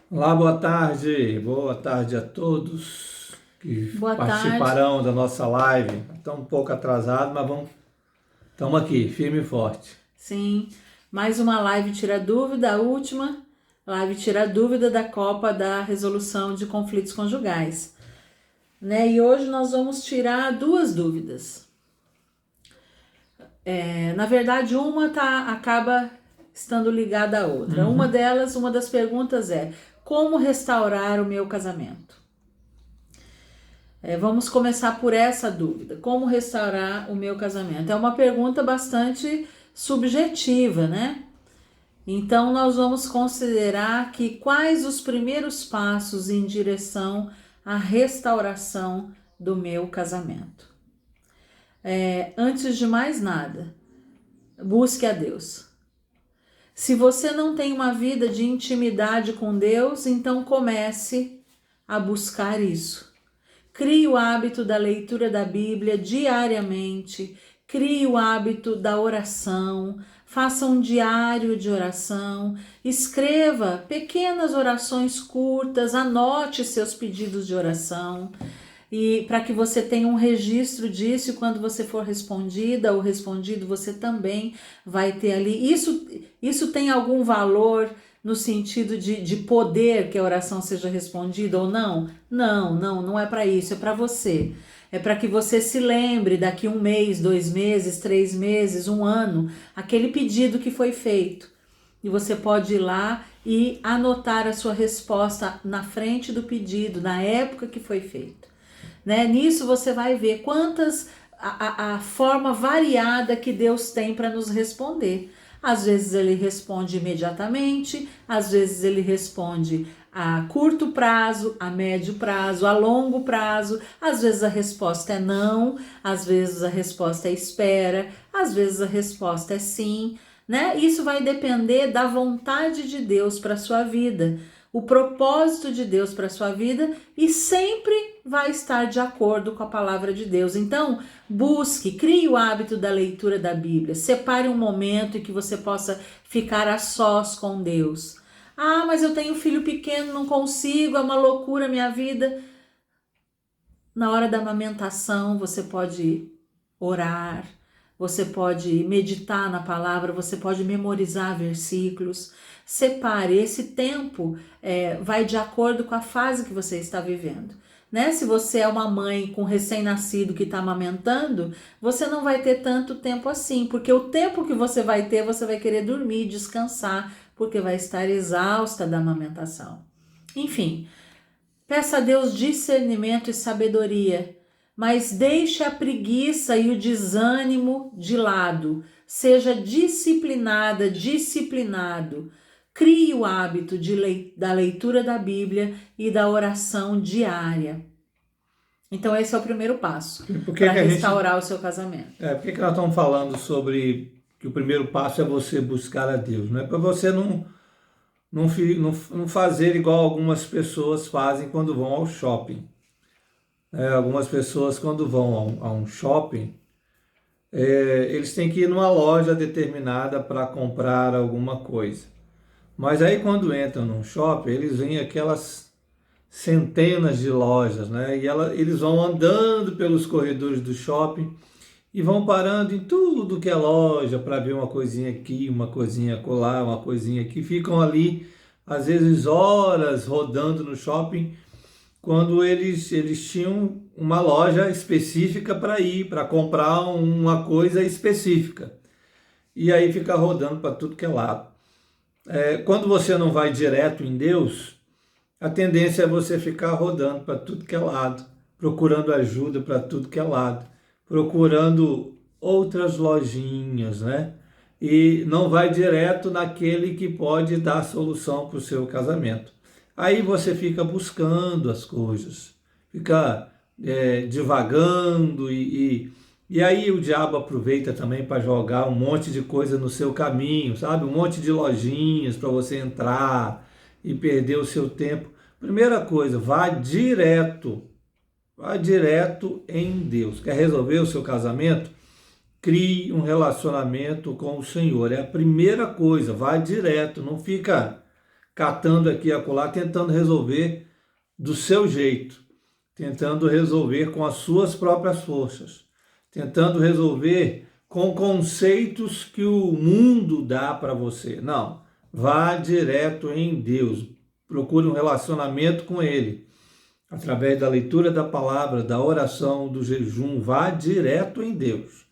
Olá, boa tarde. Boa tarde a todos que Boa tarde. participarão da nossa live. Estamos um pouco atrasados, mas estamos aqui, firme e forte. Sim, mais uma live tira dúvida, a última live tira dúvida da Copa da Resolução de Conflitos Conjugais, né? E hoje nós vamos tirar duas dúvidas. Na verdade, uma acaba estando ligada à outra. Uma das perguntas é: como restaurar o meu casamento? Vamos começar por essa dúvida. Como restaurar o meu casamento? É uma pergunta bastante subjetiva, né? Então, nós vamos considerar que quais os primeiros passos em direção à restauração do meu casamento. Antes de mais nada, busque a Deus. Se você não tem uma vida de intimidade com Deus, então comece a buscar isso. Crie o hábito da leitura da Bíblia diariamente, crie o hábito da oração, faça um diário de oração, escreva pequenas orações curtas, anote seus pedidos de oração e para que você tenha um registro disso e quando você for respondida ou respondido, você também vai ter ali. Isso tem algum valor no sentido de poder que a oração seja respondida ou não? Não é para isso, é para você. É para que você se lembre daqui 1 mês, 2 meses, 3 meses, 1 ano, aquele pedido que foi feito. E você pode ir lá e anotar a sua resposta na frente do pedido, na época que foi feito. Né? Nisso você vai ver a forma variada que Deus tem para nos responder. Às vezes ele responde imediatamente, às vezes ele responde a curto prazo, a médio prazo, a longo prazo. Às vezes a resposta é não, às vezes a resposta é espera, às vezes a resposta é sim, né? Isso vai depender da vontade de Deus para sua vida, o propósito de Deus para sua vida e sempre vai estar de acordo com a palavra de Deus. Então, busque, crie o hábito da leitura da Bíblia, separe um momento em que você possa ficar a sós com Deus. Ah, mas eu tenho um filho pequeno, não consigo, é uma loucura a minha vida. Na hora da amamentação, você pode orar, você pode meditar na palavra, você pode memorizar versículos. Separe esse tempo, vai de acordo com a fase que você está vivendo. Né? Se você é uma mãe com recém-nascido que está amamentando, você não vai ter tanto tempo assim, porque o tempo que você vai ter, você vai querer dormir, descansar, porque vai estar exausta da amamentação. Enfim, peça a Deus discernimento e sabedoria, mas deixe a preguiça e o desânimo de lado. Seja disciplinada, disciplinado. Crie o hábito da leitura da Bíblia e da oração diária. Então esse é o primeiro passo para restaurar o seu casamento. Por que nós estamos falando sobre que o primeiro passo é você buscar a Deus? Não é para você não fazer igual algumas pessoas fazem quando vão ao shopping. Algumas pessoas quando vão a um shopping, eles têm que ir numa loja determinada para comprar alguma coisa. Mas aí quando entram num shopping, eles veem aquelas centenas de lojas, né? E eles vão andando pelos corredores do shopping e vão parando em tudo que é loja para ver uma coisinha aqui, uma coisinha acolá, uma coisinha aqui. Ficam ali, às vezes, horas rodando no shopping, quando eles tinham uma loja específica para ir, para comprar uma coisa específica. E aí fica rodando para tudo que é lado. Quando você não vai direto em Deus, a tendência é você ficar rodando para tudo que é lado, procurando ajuda para tudo que é lado, procurando outras lojinhas, né? E não vai direto naquele que pode dar solução para o seu casamento. Aí você fica buscando as coisas, fica divagando e aí o diabo aproveita também para jogar um monte de coisa no seu caminho, sabe? Um monte de lojinhas para você entrar e perder o seu tempo. Primeira coisa, vá direto em Deus. Quer resolver o seu casamento? Crie um relacionamento com o Senhor. É a primeira coisa, vá direto, não fica catando aqui e acolá, tentando resolver do seu jeito, tentando resolver com as suas próprias forças, tentando resolver com conceitos que o mundo dá para você. Não, vá direto em Deus, procure um relacionamento com Ele, através da leitura da palavra, da oração, do jejum, vá direto em Deus.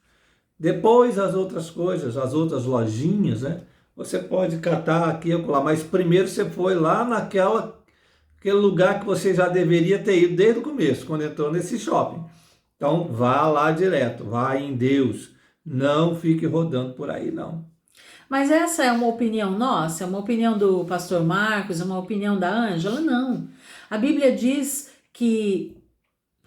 Depois as outras coisas, as outras lojinhas, né? Você pode catar aqui e acolá, mas primeiro você foi lá aquele lugar que você já deveria ter ido desde o começo, quando entrou nesse shopping. Então vá lá direto, vá em Deus, não fique rodando por aí não. Mas essa é uma opinião nossa? É uma opinião do pastor Marcos? É uma opinião da Ângela? Não. A Bíblia diz que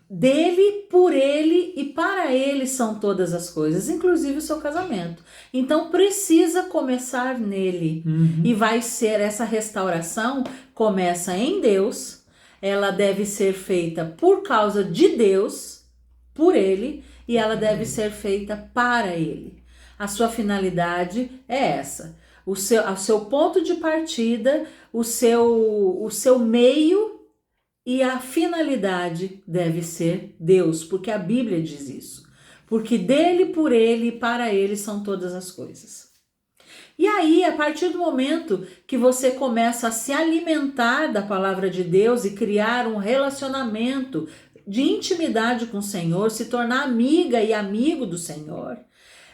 dele, por ele e para ele são todas as coisas, inclusive o seu casamento. Então precisa começar nele. E vai ser essa restauração, começa em Deus, ela deve ser feita por causa de Deus, por ele, e ela deve ser feita para ele. A sua finalidade é essa. O seu ponto de partida, o seu meio e a finalidade deve ser Deus, porque a Bíblia diz isso. Porque dele, por ele e para ele são todas as coisas. E aí, a partir do momento que você começa a se alimentar da palavra de Deus e criar um relacionamento de intimidade com o Senhor, se tornar amiga e amigo do Senhor,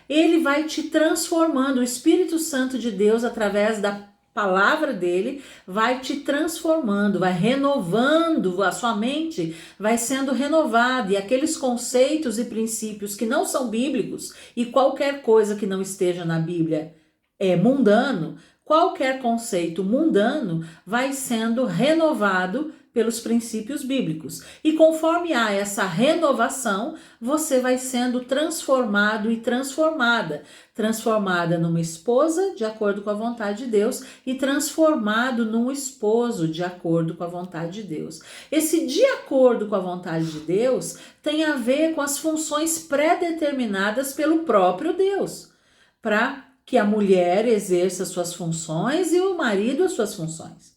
ele vai te transformando, o Espírito Santo de Deus, através da palavra dele, vai te transformando, vai renovando, a sua mente vai sendo renovada, e aqueles conceitos e princípios que não são bíblicos, e qualquer coisa que não esteja na Bíblia é mundano, qualquer conceito mundano vai sendo renovado pelos princípios bíblicos. E conforme há essa renovação, você vai sendo transformado e transformada. Transformada numa esposa, de acordo com a vontade de Deus, e transformado num esposo, de acordo com a vontade de Deus. Esse de acordo com a vontade de Deus tem a ver com as funções pré-determinadas pelo próprio Deus, para que a mulher exerça suas funções e o marido as suas funções.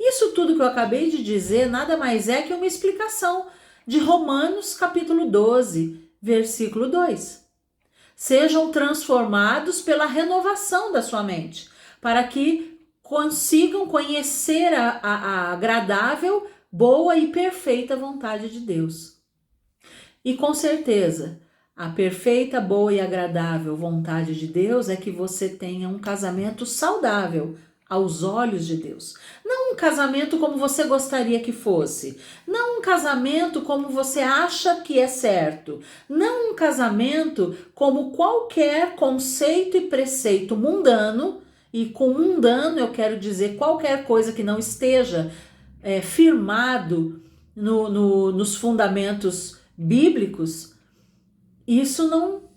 Isso tudo que eu acabei de dizer nada mais é que uma explicação de Romanos capítulo 12, versículo 2. Sejam transformados pela renovação da sua mente, para que consigam conhecer a agradável, boa e perfeita vontade de Deus. E com certeza, a perfeita, boa e agradável vontade de Deus é que você tenha um casamento saudável aos olhos de Deus. Não um casamento como você gostaria que fosse. Não um casamento como você acha que é certo. Não um casamento como qualquer conceito e preceito mundano. E com mundano eu quero dizer qualquer coisa que não esteja firmado nos fundamentos bíblicos. Isso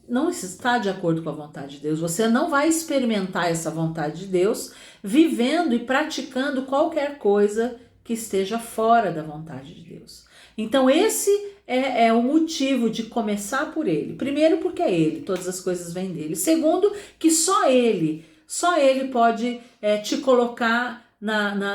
não está de acordo com a vontade de Deus. Você não vai experimentar essa vontade de Deus vivendo e praticando qualquer coisa que esteja fora da vontade de Deus. Então esse é o motivo de começar por ele. Primeiro, porque é ele, todas as coisas vêm dele. Segundo, que só ele pode te colocar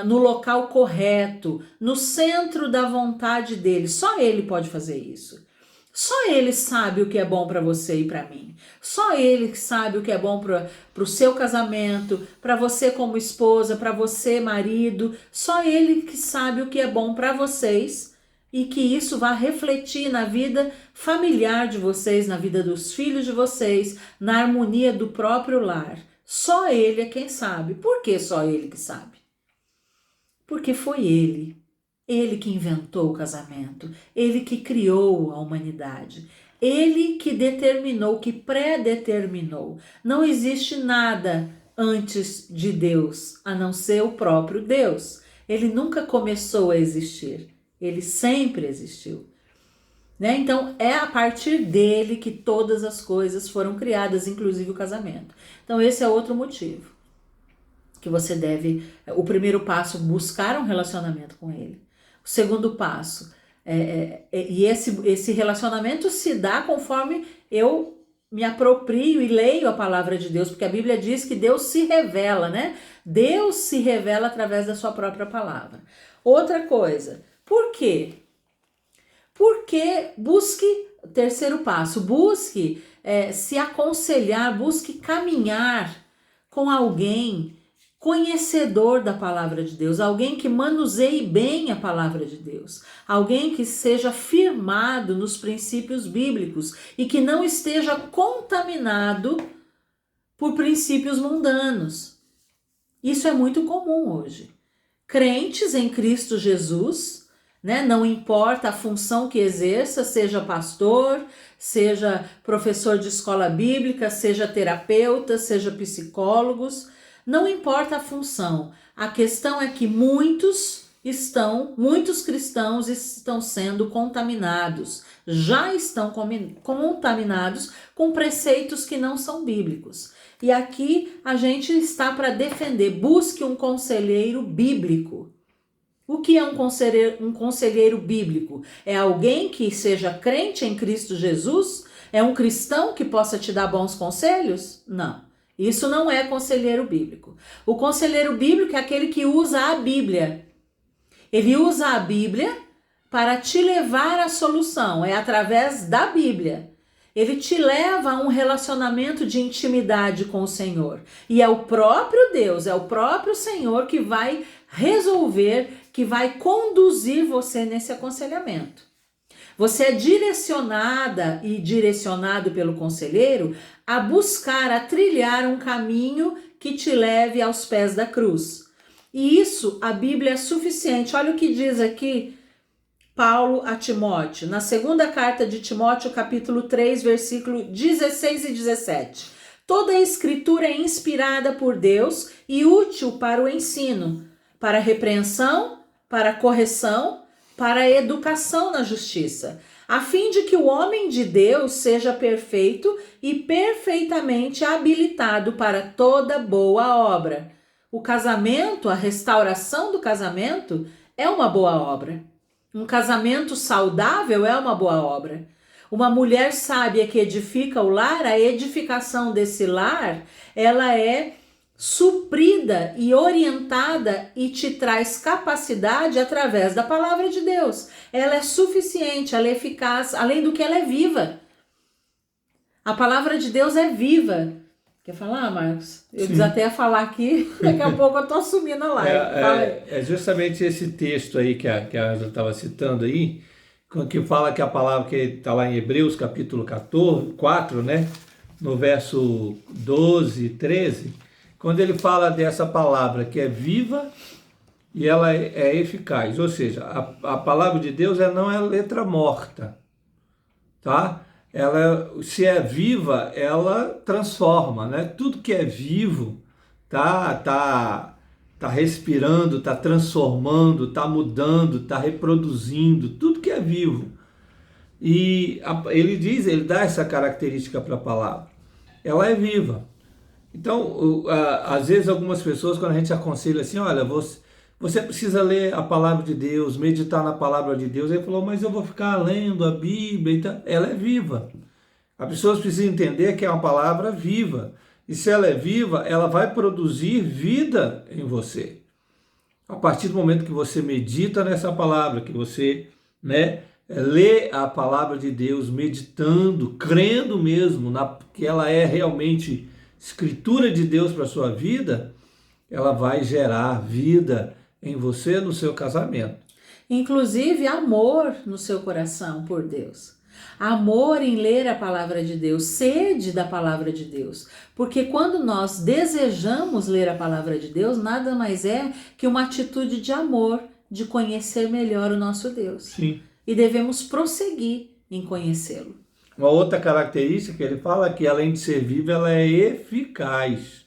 no local correto, no centro da vontade dele. Só ele pode fazer isso. Só ele sabe o que é bom para você e para mim. Só ele sabe o que é bom para o seu casamento, para você como esposa, para você marido. Só ele que sabe o que é bom para vocês e que isso vai refletir na vida familiar de vocês, na vida dos filhos de vocês, na harmonia do próprio lar. Só ele é quem sabe. Por que só ele que sabe? Porque foi ele. Ele que inventou o casamento, ele que criou a humanidade, ele que determinou, que pré-determinou. Não existe nada antes de Deus, a não ser o próprio Deus. Ele nunca começou a existir, ele sempre existiu. Então é a partir dele que todas as coisas foram criadas, inclusive o casamento. Então esse é outro motivo que você deve, o primeiro passo, buscar um relacionamento com ele. O segundo passo, e esse relacionamento se dá conforme eu me aproprio e leio a palavra de Deus, porque a Bíblia diz que Deus se revela, né? Deus se revela através da sua própria palavra. Outra coisa, por quê? Porque busque, terceiro passo, busque se aconselhar, busque caminhar com alguém conhecedor da palavra de Deus, alguém que manuseie bem a palavra de Deus, alguém que seja firmado nos princípios bíblicos e que não esteja contaminado por princípios mundanos. Isso é muito comum hoje. Crentes em Cristo Jesus, né? Não importa a função que exerça, seja pastor, seja professor de escola bíblica, seja terapeuta, seja psicólogos, não importa a função. A questão é que muitos cristãos estão sendo contaminados, já estão contaminados com preceitos que não são bíblicos. E aqui a gente está para defender, busque um conselheiro bíblico. O que é um conselheiro bíblico? É alguém que seja crente em Cristo Jesus? É um cristão que possa te dar bons conselhos? Não. Isso não é conselheiro bíblico. O conselheiro bíblico é aquele que usa a Bíblia. Ele usa a Bíblia para te levar à solução. É através da Bíblia. Ele te leva a um relacionamento de intimidade com o Senhor. E é o próprio Deus, é o próprio Senhor que vai resolver, que vai conduzir você nesse aconselhamento. Você é direcionada e direcionado pelo conselheiro a buscar, a trilhar um caminho que te leve aos pés da cruz. E isso, a Bíblia é suficiente. Olha o que diz aqui Paulo a Timóteo, na segunda carta de Timóteo, capítulo 3, versículo 16 e 17. Toda a escritura é inspirada por Deus e útil para o ensino, para a repreensão, para a correção, para a educação na justiça, a fim de que o homem de Deus seja perfeito e perfeitamente habilitado para toda boa obra. O casamento, a restauração do casamento é uma boa obra. Um casamento saudável é uma boa obra. Uma mulher sábia que edifica o lar, a edificação desse lar, ela é suprida e orientada e te traz capacidade através da palavra de Deus. Ela é suficiente, ela é eficaz, além do que ela é viva. A palavra de Deus é viva. Quer falar, Marcos? Eu até ia falar aqui, daqui a pouco eu tô assumindo a live. É justamente esse texto aí que a Angela estava citando aí, que fala que a palavra que está lá em Hebreus, capítulo 4, né? No verso 12 e 13, quando ele fala dessa palavra que é viva e ela é eficaz, ou seja, a palavra de Deus não é letra morta, tá? Ela, se é viva, ela transforma, né? Tudo que é vivo tá respirando, tá transformando, tá mudando, tá reproduzindo, tudo que é vivo. E ele dá essa característica para a palavra. Ela é viva. Então, às vezes algumas pessoas, quando a gente aconselha assim, olha, você precisa ler a palavra de Deus, meditar na palavra de Deus. Ele falou, mas eu vou ficar lendo a Bíblia e tal. Ela é viva. As pessoas precisam entender que é uma palavra viva. E se ela é viva, ela vai produzir vida em você. A partir do momento que você medita nessa palavra, que você, né, lê a palavra de Deus, meditando, crendo mesmo que ela é realmente escritura de Deus para a sua vida, ela vai gerar vida em você, no seu casamento. Inclusive amor no seu coração por Deus. Amor em ler a palavra de Deus, sede da palavra de Deus. Porque quando nós desejamos ler a palavra de Deus, nada mais é que uma atitude de amor, de conhecer melhor o nosso Deus. Sim. E devemos prosseguir em conhecê-lo. Uma outra característica que ele fala é que, além de ser viva, ela é eficaz.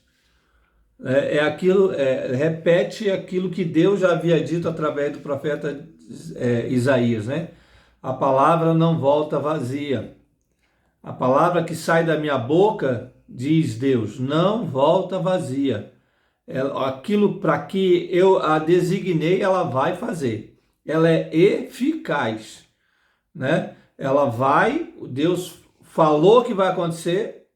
Repete aquilo que Deus já havia dito através do profeta Isaías, né? A palavra não volta vazia. A palavra que sai da minha boca, diz Deus, não volta vazia. Aquilo para que eu a designei, ela vai fazer. Ela é eficaz, né? Deus falou que vai acontecer,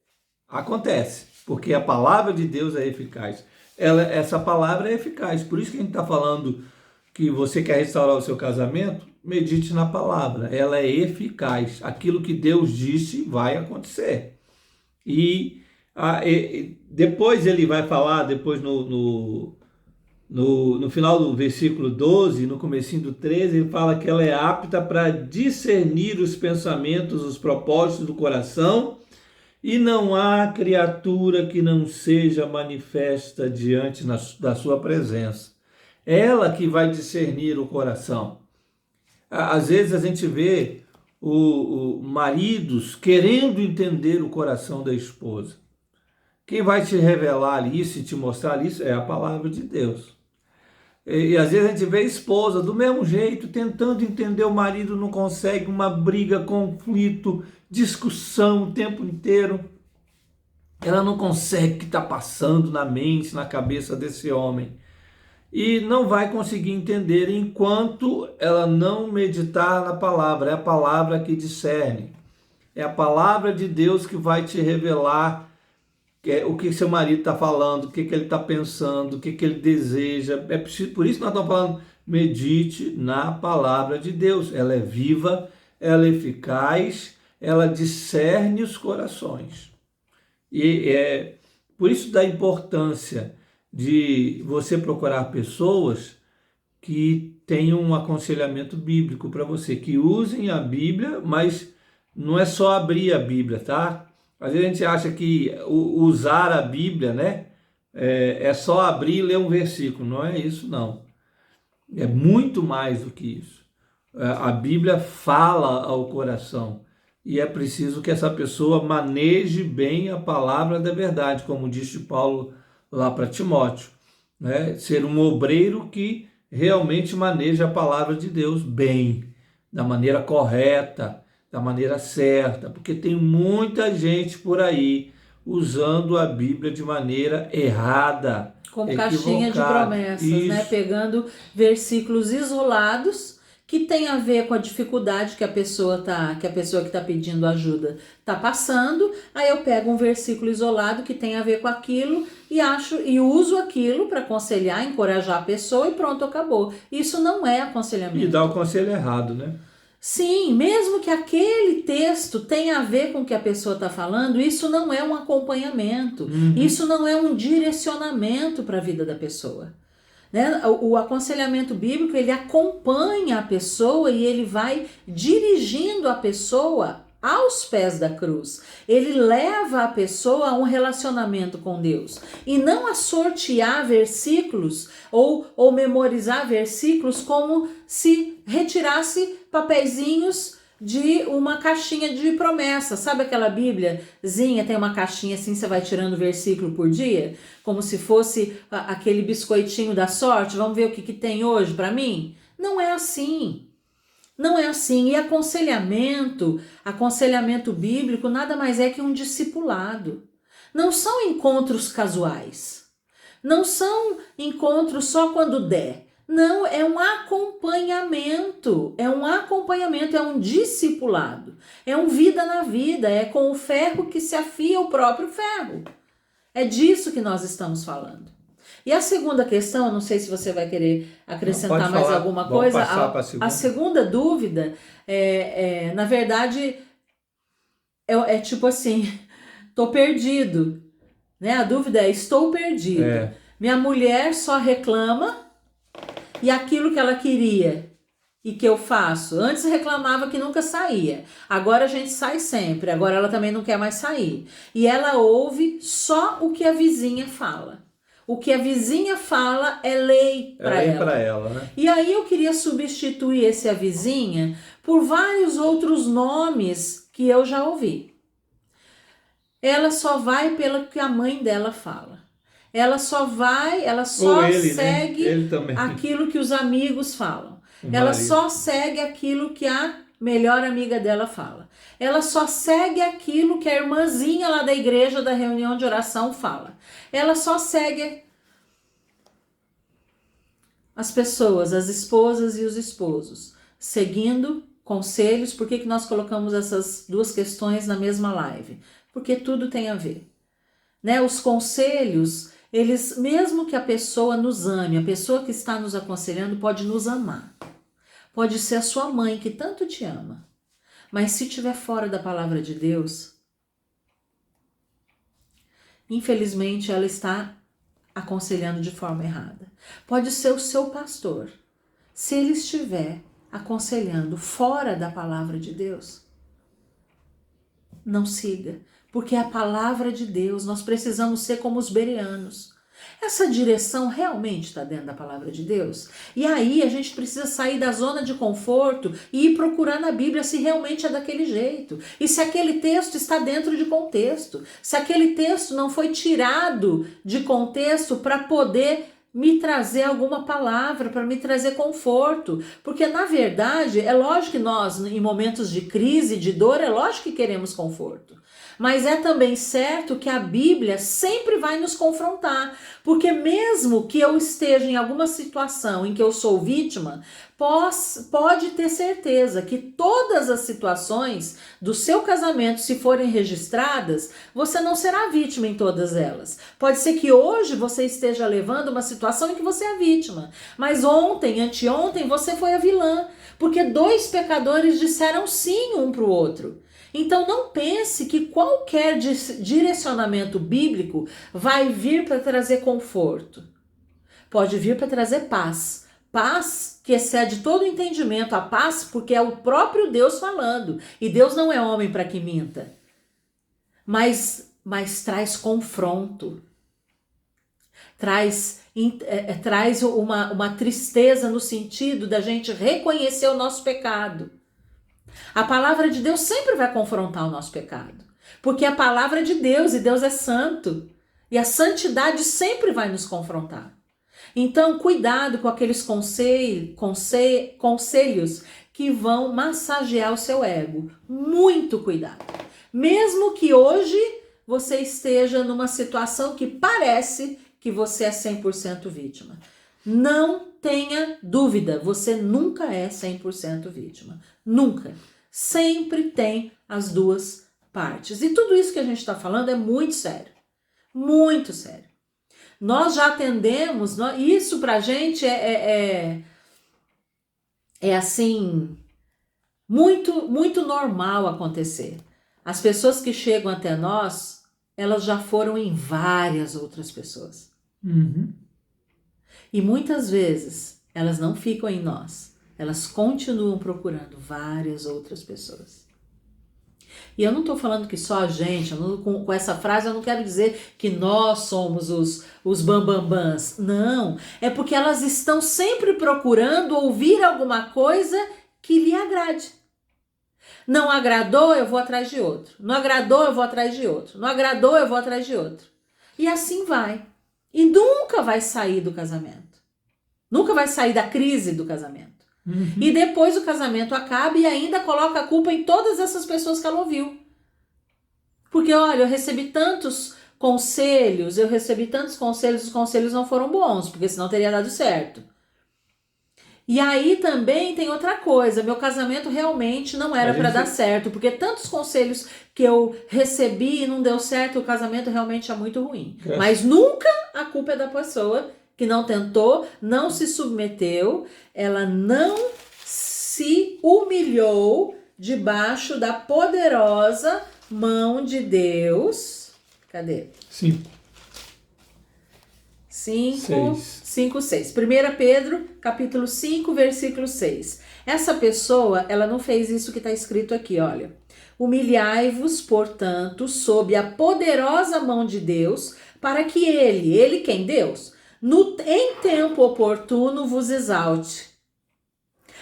acontece, porque a palavra de Deus é eficaz. Essa palavra é eficaz, por isso que a gente está falando que você quer restaurar o seu casamento, medite na palavra, ela é eficaz. Aquilo que Deus disse vai acontecer. E depois ele vai falar, depois no final do versículo 12, no comecinho do 13, ele fala que ela é apta para discernir os pensamentos, os propósitos do coração, e não há criatura que não seja manifesta diante da sua presença. Ela que vai discernir o coração. Às vezes a gente vê maridos querendo entender o coração da esposa. Quem vai te revelar isso e te mostrar isso é a palavra de Deus. E às vezes a gente vê a esposa do mesmo jeito, tentando entender o marido, não consegue, uma briga, conflito, discussão o tempo inteiro. Ela não consegue o que está passando na mente, na cabeça desse homem. E não vai conseguir entender enquanto ela não meditar na palavra. É a palavra que discerne. É a palavra de Deus que vai te revelar o que seu marido está falando, o que ele está pensando, o que ele deseja. Por isso que nós estamos falando, medite na palavra de Deus. Ela é viva, ela é eficaz, ela discerne os corações. E é por isso da importância de você procurar pessoas que tenham um aconselhamento bíblico para você, que usem a Bíblia, mas não é só abrir a Bíblia, tá? Às vezes a gente acha que usar a Bíblia, né, é só abrir e ler um versículo. Não é isso, não. É muito mais do que isso. A Bíblia fala ao coração e é preciso que essa pessoa maneje bem a palavra da verdade, como disse Paulo lá para Timóteo, né? Ser um obreiro que realmente maneja a palavra de Deus bem, da maneira correta, da maneira certa, porque tem muita gente por aí usando a Bíblia de maneira errada, como caixinha de promessas, né? Pegando versículos isolados que tem a ver com a dificuldade que a pessoa que está pedindo ajuda está passando. Aí eu pego um versículo isolado que tem a ver com aquilo e uso aquilo para aconselhar, encorajar a pessoa e pronto, acabou. Isso não é aconselhamento. E dá o conselho errado, né? Sim, mesmo que aquele texto tenha a ver com o que a pessoa está falando, isso não é um acompanhamento, isso não é um direcionamento para a vida da pessoa. Né? O aconselhamento bíblico, ele acompanha a pessoa e ele vai dirigindo a pessoa aos pés da cruz. Ele leva a pessoa a um relacionamento com Deus e não a sortear versículos ou memorizar versículos como se retirasse papeizinhos de uma caixinha de promessa. Sabe aquela Bíbliazinha, tem uma caixinha assim, você vai tirando versículo por dia? Como se fosse aquele biscoitinho da sorte, vamos ver o que tem hoje para mim? Não é assim. Não é assim. E aconselhamento bíblico nada mais é que um discipulado. Não são encontros casuais. Não são encontros só quando der. Não, é um acompanhamento, é um discipulado, é um vida na vida, é com o ferro que se afia o próprio ferro. É disso que nós estamos falando. E a segunda questão, não sei se você vai querer acrescentar mais alguma coisa. A segunda dúvida na verdade, é tipo assim, tô perdido, né? A dúvida é, estou perdido. Minha mulher só reclama e aquilo que ela queria e que eu faço. Antes reclamava que nunca saía. Agora a gente sai sempre. Agora ela também não quer mais sair. E ela ouve só o que a vizinha fala. O que a vizinha fala é lei para ela. Né? E aí eu queria substituir esse a vizinha por vários outros nomes que eu já ouvi. Ela só vai pelo que a mãe dela fala. Ela só segue aquilo que os amigos falam. Ela só segue aquilo que a melhor amiga dela fala. Ela só segue aquilo que a irmãzinha lá da igreja, da reunião de oração fala. Ela só segue as pessoas, as esposas e os esposos, seguindo conselhos. Por que nós colocamos essas duas questões na mesma live? Porque tudo tem a ver, né? Os conselhos, eles, mesmo que a pessoa nos ame, a pessoa que está nos aconselhando pode nos amar. Pode ser a sua mãe que tanto te ama. Mas se estiver fora da palavra de Deus, infelizmente ela está aconselhando de forma errada. Pode ser o seu pastor. Se ele estiver aconselhando fora da palavra de Deus, não siga, porque é a palavra de Deus. Nós precisamos ser como os bereanos. Essa direção realmente está dentro da palavra de Deus? E aí a gente precisa sair da zona de conforto e ir procurar na Bíblia se realmente é daquele jeito. E se aquele texto está dentro de contexto. Se aquele texto não foi tirado de contexto para poder me trazer alguma palavra, para me trazer conforto. Porque, na verdade, é lógico que nós, em momentos de crise, de dor, é lógico que queremos conforto. Mas é também certo que a Bíblia sempre vai nos confrontar, porque mesmo que eu esteja em alguma situação em que eu sou vítima, pode ter certeza que todas as situações do seu casamento, se forem registradas, você não será vítima em todas elas. Pode ser que hoje você esteja levando uma situação em que você é vítima, mas ontem, anteontem, você foi a vilã, porque dois pecadores disseram sim um para o outro. Então não pense que qualquer direcionamento bíblico vai vir para trazer conforto. Pode vir para trazer paz. Paz que excede todo entendimento. A paz porque é o próprio Deus falando. E Deus não é homem para que minta. Mas traz confronto. Traz uma tristeza no sentido da gente reconhecer o nosso pecado. A palavra de Deus sempre vai confrontar o nosso pecado, porque a palavra é de Deus e Deus é santo, e a santidade sempre vai nos confrontar. Então, cuidado com aqueles conselhos que vão massagear o seu ego. Muito cuidado. Mesmo que hoje você esteja numa situação que parece que você é 100% vítima. Não tenha dúvida, você nunca é 100% vítima. Nunca. Sempre tem as duas partes. E tudo isso que a gente está falando é muito sério. Muito sério. Nós já atendemos, isso pra gente é assim, muito normal acontecer. As pessoas que chegam até nós, elas já foram em várias outras pessoas. Uhum. E muitas vezes elas não ficam em nós, elas continuam procurando várias outras pessoas. E eu não estou falando que só a gente, com essa frase eu não quero dizer que nós somos os bambambãs. Não, é porque elas estão sempre procurando ouvir alguma coisa que lhe agrade. Não agradou, eu vou atrás de outro. Não agradou, eu vou atrás de outro. Não agradou, eu vou atrás de outro. E assim vai. E nunca vai sair do casamento. Nunca vai sair da crise do casamento. Uhum. E depois o casamento acaba e ainda coloca a culpa em todas essas pessoas que ela ouviu. Porque, olha, eu recebi tantos conselhos, os conselhos não foram bons, porque senão teria dado certo. E aí também tem outra coisa, meu casamento realmente não era para dar certo, porque tantos conselhos que eu recebi e não deu certo, o casamento realmente é muito ruim. Mas nunca a culpa é da pessoa que não tentou, não se submeteu, ela não se humilhou debaixo da poderosa mão de Deus. Cadê? 5, 6. 1 Pedro, capítulo 5, versículo 6. Essa pessoa, ela não fez isso que está escrito aqui, olha. Humilhai-vos, portanto, sob a poderosa mão de Deus, para que ele quem? Deus, em tempo oportuno vos exalte,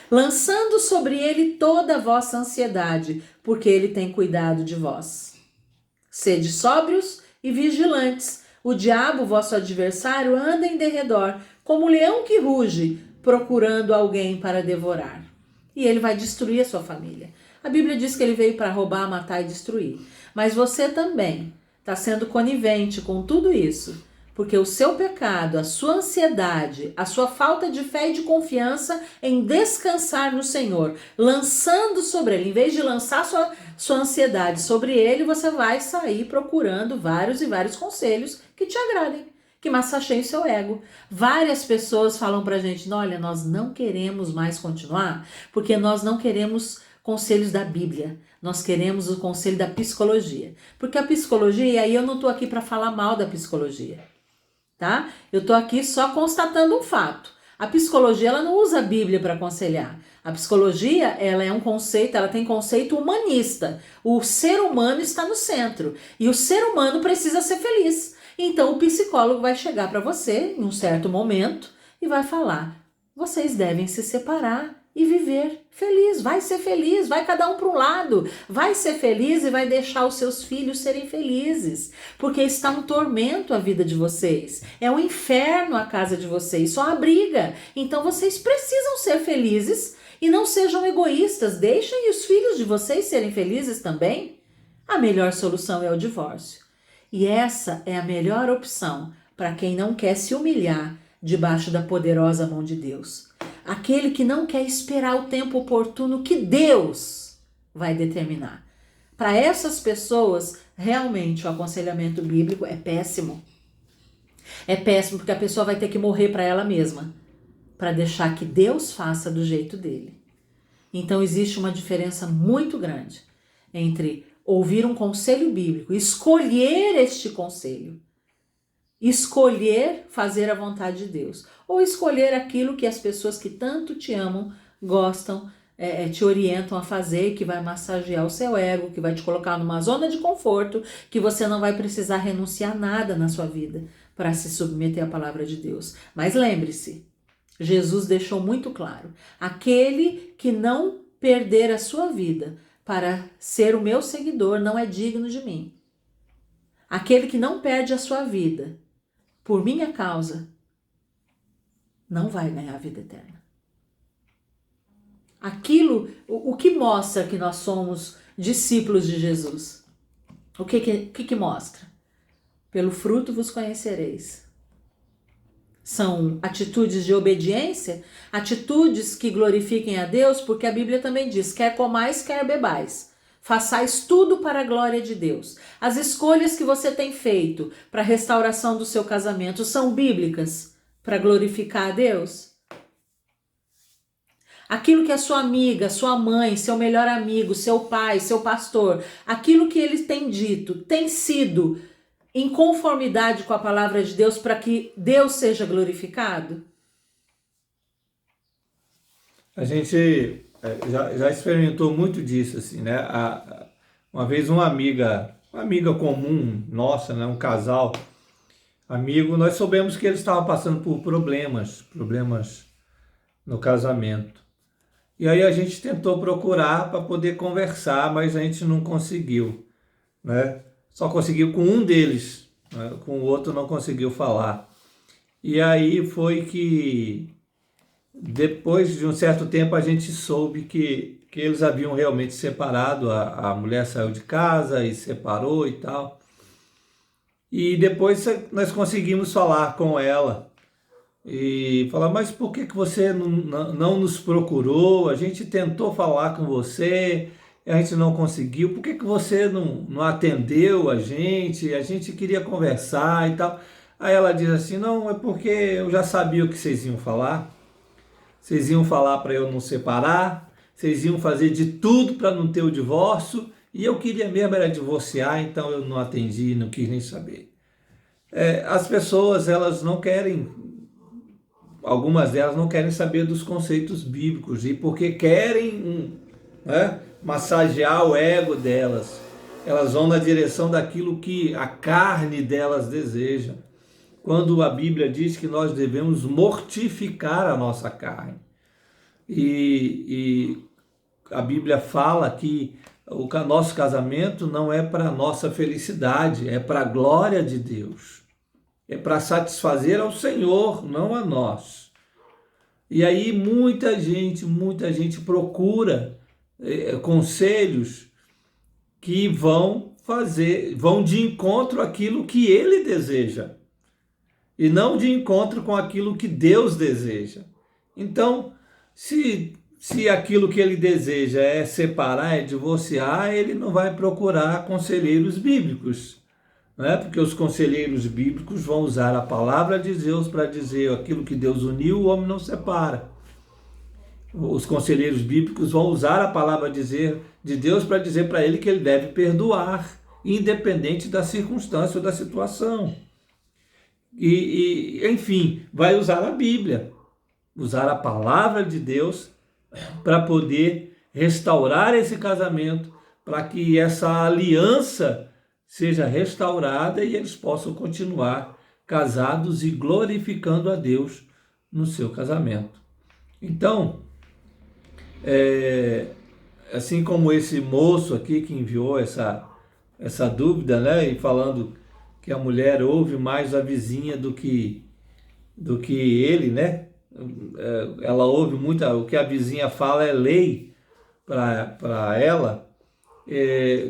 lançando sobre ele toda a vossa ansiedade, porque ele tem cuidado de vós. Sede sóbrios e vigilantes. O diabo, vosso adversário, anda em derredor, como um leão que ruge, procurando alguém para devorar. E ele vai destruir a sua família. A Bíblia diz que ele veio para roubar, matar e destruir. Mas você também está sendo conivente com tudo isso, Porque o seu pecado, a sua ansiedade, a sua falta de fé e de confiança em descansar no Senhor, lançando sobre Ele, em vez de lançar sua ansiedade sobre Ele, você vai sair procurando vários e vários conselhos que te agradem, que massageiem o seu ego. Várias pessoas falam pra gente, olha, nós não queremos mais continuar, porque nós não queremos conselhos da Bíblia. Nós queremos o conselho da psicologia. Porque a psicologia, e aí eu não tô aqui para falar mal da psicologia, tá? Eu tô aqui só constatando um fato. A psicologia, ela não usa a Bíblia para aconselhar. A psicologia, ela é um conceito, ela tem conceito humanista. O ser humano está no centro e o ser humano precisa ser feliz. Então o psicólogo vai chegar para você em um certo momento e vai falar: vocês devem se separar e viver feliz, vai cada um para um lado, vai ser feliz e vai deixar os seus filhos serem felizes, porque está um tormento a vida de vocês, é um inferno a casa de vocês, só há briga, então vocês precisam ser felizes e não sejam egoístas, deixem os filhos de vocês serem felizes também. A melhor solução é o divórcio, e essa é a melhor opção para quem não quer se humilhar debaixo da poderosa mão de Deus. Aquele que não quer esperar o tempo oportuno que Deus vai determinar. Para essas pessoas, realmente o aconselhamento bíblico é péssimo. É péssimo porque a pessoa vai ter que morrer para ela mesma, para deixar que Deus faça do jeito dele. Então existe uma diferença muito grande entre ouvir um conselho bíblico, escolher este conselho, escolher fazer a vontade de Deus, ou escolher aquilo que as pessoas que tanto te amam, gostam, te orientam a fazer, que vai massagear o seu ego, que vai te colocar numa zona de conforto, que você não vai precisar renunciar nada na sua vida para se submeter à palavra de Deus. Mas lembre-se, Jesus deixou muito claro, aquele que não perder a sua vida para ser o meu seguidor não é digno de mim. Aquele que não perde a sua vida por minha causa, não vai ganhar a vida eterna. Aquilo, o que mostra que nós somos discípulos de Jesus? O que mostra? Pelo fruto vos conhecereis. São atitudes de obediência, atitudes que glorifiquem a Deus, porque a Bíblia também diz, quer comais, quer bebais. Façais tudo para a glória de Deus. As escolhas que você tem feito para a restauração do seu casamento são bíblicas para glorificar a Deus? Aquilo que a sua amiga, sua mãe, seu melhor amigo, seu pai, seu pastor, aquilo que eles têm dito, tem sido em conformidade com a palavra de Deus para que Deus seja glorificado? A gente já experimentou muito disso, assim, né? Uma vez uma amiga comum nossa, né? Um casal amigo, nós soubemos que eles estavam passando por problemas no casamento. E aí a gente tentou procurar para poder conversar, mas a gente não conseguiu, né? Só conseguiu com um deles, né? Com o outro não conseguiu falar. E aí foi que depois de um certo tempo a gente soube que eles haviam realmente separado, a mulher saiu de casa e separou e tal. E depois nós conseguimos falar com ela e falar, mas por que você não nos procurou? A gente tentou falar com você, a gente não conseguiu, por que você não atendeu a gente queria conversar e tal. Aí ela diz assim, não, é porque eu já sabia o que vocês iam falar. Vocês iam falar para eu não separar, vocês iam fazer de tudo para não ter o divórcio, e eu queria mesmo era divorciar, então eu não atendi, não quis nem saber. As pessoas, elas não querem, algumas delas não querem saber dos conceitos bíblicos, e porque querem massagear o ego delas, elas vão na direção daquilo que a carne delas deseja. Quando a Bíblia diz que nós devemos mortificar a nossa carne. E a Bíblia fala que o nosso casamento não é para a nossa felicidade, é para a glória de Deus. É para satisfazer ao Senhor, não a nós. E aí muita gente procura conselhos que vão de encontro àquilo que ele deseja. e não de encontro com aquilo que Deus deseja. Então, se aquilo que ele deseja é separar, é divorciar, ele não vai procurar conselheiros bíblicos, né? Porque os conselheiros bíblicos vão usar a palavra de Deus para dizer aquilo que Deus uniu, o homem não separa. Os conselheiros bíblicos vão usar a palavra de Deus para dizer para ele que ele deve perdoar, independente da circunstância ou da situação. Enfim, vai usar a Bíblia, usar a palavra de Deus para poder restaurar esse casamento, para que essa aliança seja restaurada e eles possam continuar casados e glorificando a Deus no seu casamento. Então, assim como esse moço aqui que enviou essa dúvida, né, e falando que a mulher ouve mais a vizinha do que ele, né? Ela ouve muito, o que a vizinha fala é lei para ela.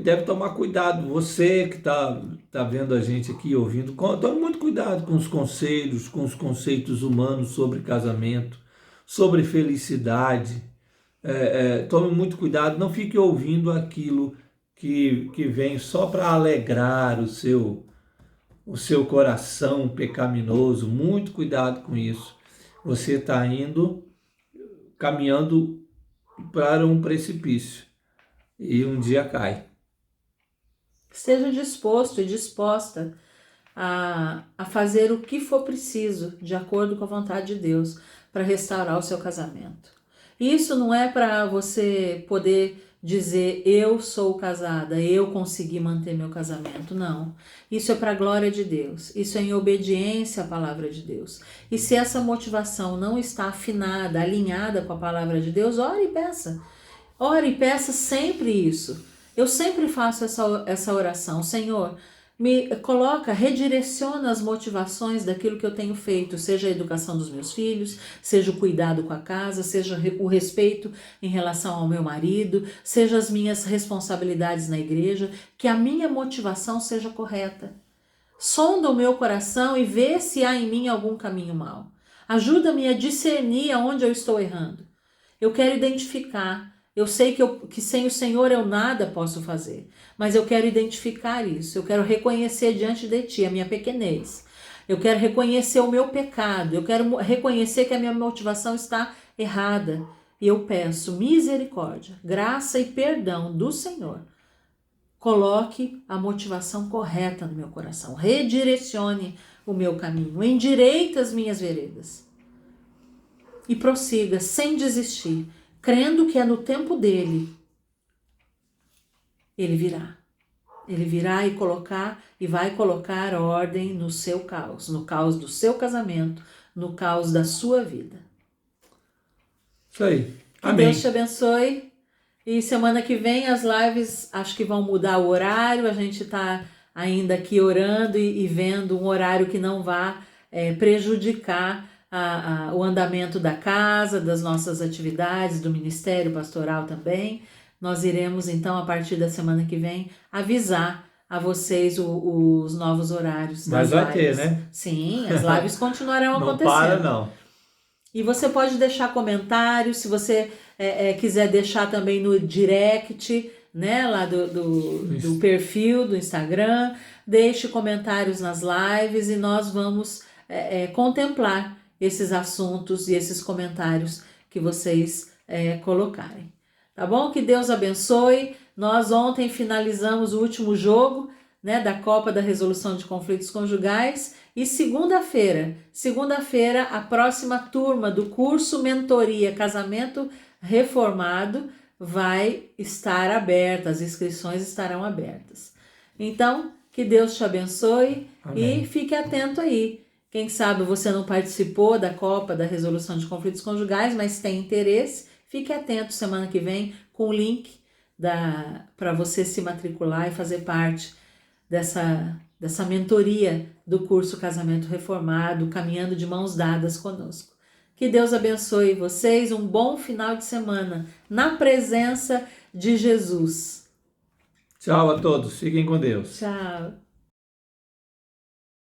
Deve tomar cuidado. Você que está vendo a gente aqui, ouvindo, tome muito cuidado com os conselhos, com os conceitos humanos sobre casamento, sobre felicidade. Tome muito cuidado, não fique ouvindo aquilo que vem só para alegrar o seu coração pecaminoso. Muito cuidado com isso. Você está caminhando para um precipício e um dia cai. Esteja disposto e disposta a fazer o que for preciso, de acordo com a vontade de Deus, para restaurar o seu casamento. Isso não é para você poder dizer, eu sou casada, eu consegui manter meu casamento. Não. Isso é para a glória de Deus. Isso é em obediência à palavra de Deus. E se essa motivação não está afinada, alinhada com a palavra de Deus, ore e peça. Ore e peça sempre isso. Eu sempre faço essa oração. Senhor, me coloca, redireciona as motivações daquilo que eu tenho feito, seja a educação dos meus filhos, seja o cuidado com a casa, seja o respeito em relação ao meu marido, seja as minhas responsabilidades na igreja, que a minha motivação seja correta. Sonda o meu coração e vê se há em mim algum caminho mau. Ajuda-me a discernir aonde eu estou errando. Eu quero identificar. Eu sei que sem o Senhor eu nada posso fazer, mas eu quero identificar isso, eu quero reconhecer diante de Ti a minha pequenez, eu quero reconhecer o meu pecado, eu quero reconhecer que a minha motivação está errada e eu peço misericórdia, graça e perdão do Senhor. Coloque a motivação correta no meu coração, redirecione o meu caminho, endireita as minhas veredas e prossiga sem desistir, crendo que é no tempo dele, ele virá. Ele virá e vai colocar ordem no seu caos, no caos do seu casamento, no caos da sua vida. Isso aí. Que Amém. Deus te abençoe. E semana que vem as lives acho que vão mudar o horário. A gente está ainda aqui orando e vendo um horário que não vá prejudicar o andamento da casa, das nossas atividades, do ministério pastoral também. Nós iremos então, a partir da semana que vem, avisar a vocês os novos horários das lives. Mas vai ter, né? Sim, as lives continuarão acontecendo. Não para, não. E você pode deixar comentários, se você quiser deixar também no direct, né, lá do perfil do Instagram, deixe comentários nas lives e nós vamos contemplar esses assuntos e esses comentários que vocês colocarem. Tá bom? Que Deus abençoe. Nós ontem finalizamos o último jogo, né, da Copa da Resolução de Conflitos Conjugais e segunda-feira, a próxima turma do curso Mentoria Casamento Reformado vai estar aberta, as inscrições estarão abertas. Então, que Deus te abençoe. Amém. E fique atento aí. Quem sabe você não participou da Copa da Resolução de Conflitos Conjugais, mas tem interesse, fique atento semana que vem com o link para você se matricular e fazer parte dessa mentoria do curso Casamento Reformado, caminhando de mãos dadas conosco. Que Deus abençoe vocês, um bom final de semana na presença de Jesus. Tchau a todos, fiquem com Deus. Tchau.